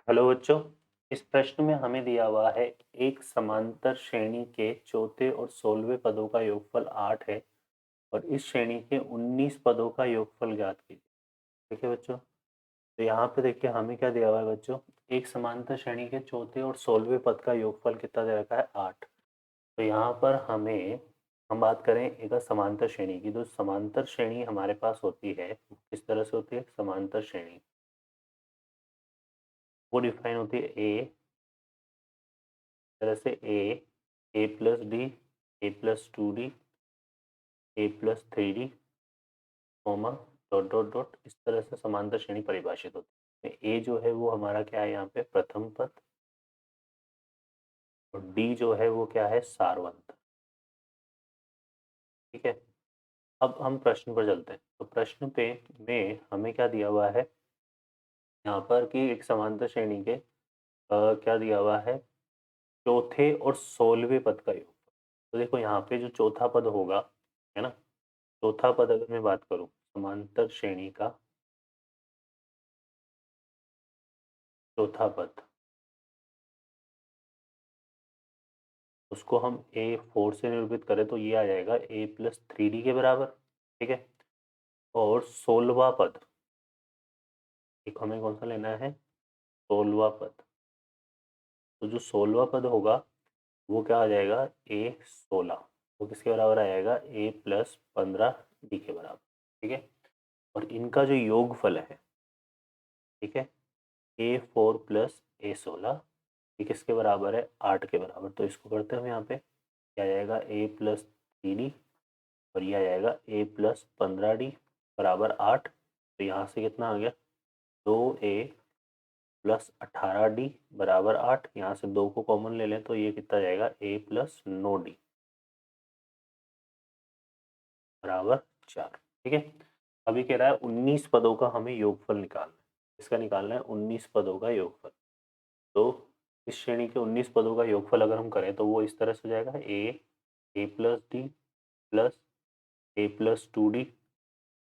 Hello बच्चों। इस प्रश्न में हमें दिया हुआ है एक समांतर श्रेणी के चौथे और 16वें पदों का योगफल 8 है और इस श्रेणी के 19 पदों का योगफल ज्ञात कीजिए। ठीक है बच्चों, तो यहाँ पे देखिए हमें क्या दिया हुआ है बच्चों, एक समांतर श्रेणी के चौथे और 16वें पद का योगफल कितना दे रखा है 8। तो यहाँ पर हम बात करें एक समांतर श्रेणी की, तो समांतर श्रेणी हमारे पास होती है, किस तरह से होती है समांतर श्रेणी, वो डिफाइन होती है तरह से A plus D, A plus two D, A plus three D, comma dot dot dot, इस तरह से समांतर श्रेणी परिभाषित होती है। ए जो है वो हमारा क्या है यहाँ पे प्रथम पद, और डी जो है वो क्या है सारवंत। ठीक है, अब हम प्रश्न पर चलते हैं। तो प्रश्न पे में हमें क्या दिया हुआ है यहाँ पर कि एक समांतर श्रेणी के क्या दिया हुआ है चौथे और 16वें पद का योग। तो देखो यहाँ पे जो चौथा पद होगा, है ना, चौथा पद अगर मैं बात करूं समांतर श्रेणी का चौथा पद, उसको हम A4 से निरूपित करें तो ये आ जाएगा A प्लस थ्री डी के बराबर। ठीक है, और 16वां पद, एक हमें कौन सा लेना है 16वां पद, तो जो 16वां पद होगा वो क्या आ जाएगा A16, वो किसके बराबर आ जाएगा A प्लस 15D के बराबर। ठीक है, और इनका जो योगफल है, ठीक है, A4 प्लस A16, ये किसके बराबर है 8 के बराबर। तो इसको करते हैं हम यहाँ पे, क्या आ जाएगा A प्लस थ्री डी और ये आ जाएगा A प्लस 15D बराबर 8। तो यहाँ से कितना आ गया 2A प्लस 18D बराबर 8, यहाँ से 2 को कॉमन ले लें तो ये कितना जाएगा A प्लस 9D बराबर 4। ठीक है, अभी कह रहा है 19 पदों का हमें योगफल निकालना है। इसका निकालना है 19 पदों का योगफल। तो इस श्रेणी के 19 पदों का योगफल अगर हम करें तो वो इस तरह से हो जाएगा A plus D plus A plus two D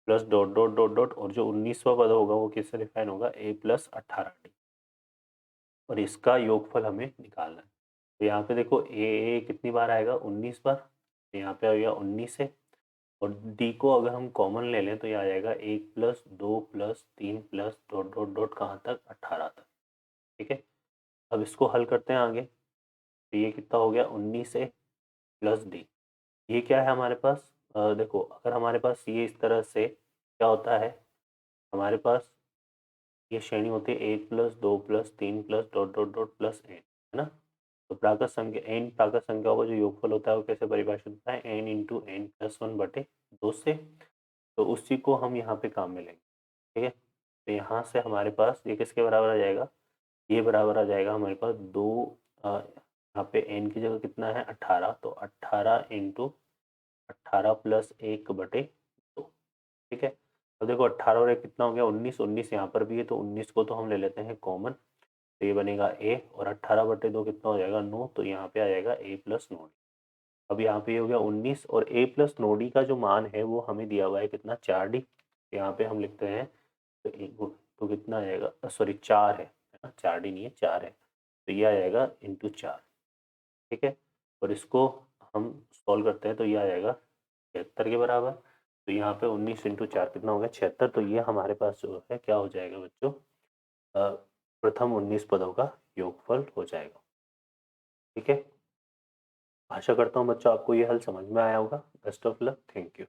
plus dot dot dot dot, और जो 19वां पद होगा वो किससे डिफाइन होगा ए प्लस 18D, और इसका योगफल हमें निकालना है। तो यहाँ पे देखो ए कितनी बार आएगा 19 बार, तो यहाँ पे आ गया 19 है, और डी को अगर हम कॉमन ले लें तो ये आ जाएगा 1 plus 2 plus 3 plus dot dot dot कहाँ तक 18 तक। ठीक है, अब इसको हल करते हैं आगे, तो ये कितना हो गया 19 ए प्लस डी, ये क्या है हमारे पास, देखो अगर हमारे पास ये इस तरह से क्या होता है, हमारे पास ये श्रेणी होती है 1 plus 2 plus 3 plus dot dot dot plus N, है ना। तो प्राकृत संख्या एन प्राकृत संख्याओं का जो योगफल होता है वो कैसे परिभाषित होता है N into N plus one बटे दो से। तो उसी को हम यहाँ पे काम में लेंगे। ठीक है, तो यहाँ से हमारे पास ये किसके बराबर आ जाएगा, ये बराबर आ जाएगा हमारे पास दो, यहाँ पे एन की जगह कितना है 18, तो 18 इंटू 18 प्लस एक बटे दो। ठीक है, अब देखो 18 और एक कितना हो गया 19, 19 यहाँ पर भी है तो 19 को तो हम ले लेते हैं कॉमन, तो ये बनेगा ए, और 18 बटे दो कितना हो जाएगा 9, तो यहाँ पे आ जाएगा ए प्लस 9। अब यहाँ पे ये हो गया 19, और ए प्लस 9D का जो मान है वो हमें दिया हुआ है कितना 4D, यहाँ पे हम लिखते हैं तो एक तो कितना आएगा, सॉरी 4 है ना, 4D नहीं है 4 है, तो ये आ जाएगा इंटू 4। ठीक है, और इसको हम सॉल्व करते हैं तो ये आ जाएगा 76 के बराबर। तो यहाँ पे 19 इंटू 4 कितना हो गया 76, तो ये हमारे पास जो है क्या हो जाएगा बच्चों, प्रथम 19 पदों का योगफल हो जाएगा। ठीक है, आशा करता हूँ बच्चों आपको ये हल समझ में आया होगा। Best of luck, thank you.